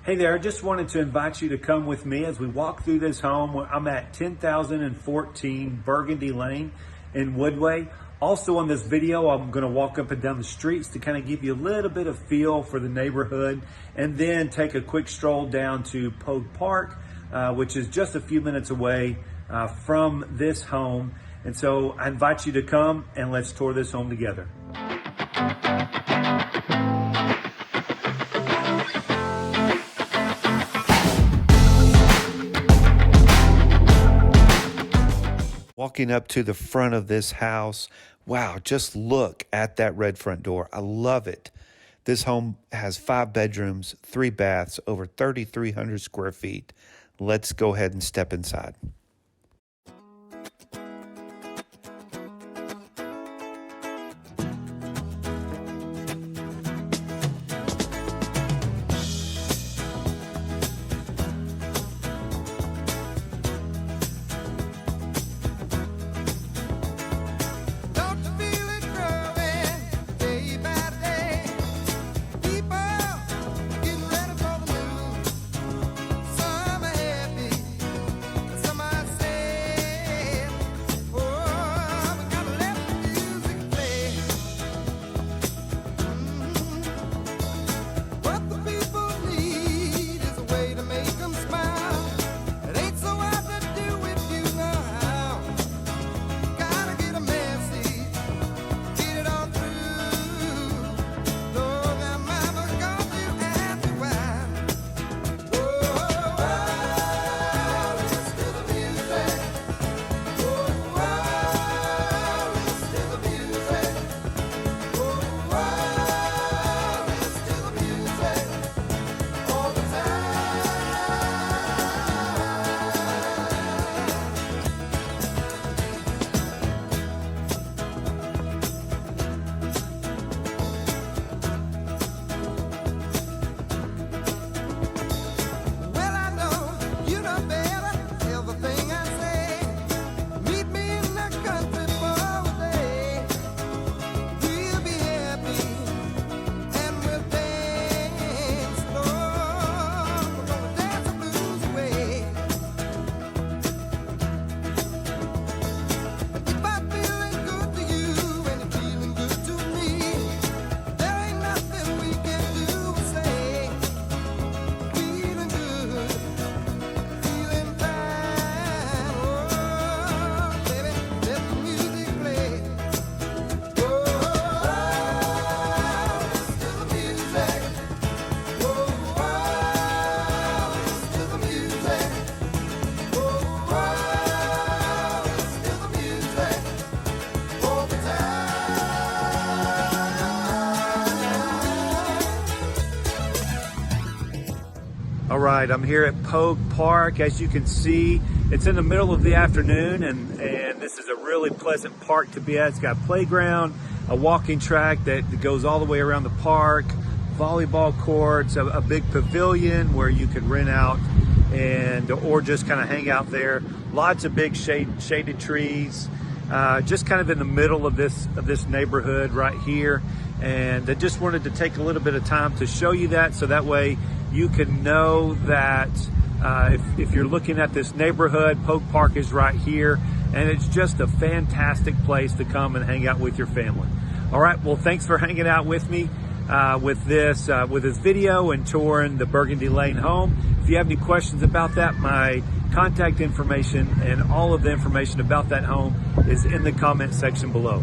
Hey there, I just wanted to invite you to come with me as we walk through this home. I'm at 10,014 Burgundy Lane in Woodway. Also on this video, I'm going to walk up and down the streets to kind of give you a little bit of feel for the neighborhood, and then take a quick stroll down to Poage Park, which is just a few minutes away from this home. And so I invite you to come and let's tour this home together. Walking up to the front of this house, wow, just look at that red front door. I love it. This home has 5 bedrooms, 3 baths, over 3,300 square feet. Let's go ahead and step inside. All right, I'm here at Poage Park. As you can see, it's in the middle of the afternoon, and this is a really pleasant park to be at. It's got a playground, a walking track that goes all the way around the park, volleyball courts, a big pavilion where you could rent out or just kind of hang out there. Lots of big shaded trees, just kind of in the middle of this neighborhood right here. And I just wanted to take a little bit of time to show you that, so that way you can know that if you're looking at this neighborhood, Poage Park is right here, and it's just a fantastic place to come and hang out with your family. All right, well, thanks for hanging out with me with this video and touring the Burgundy Lane home. If you have any questions about that, my contact information and all of the information about that home is in the comment section below.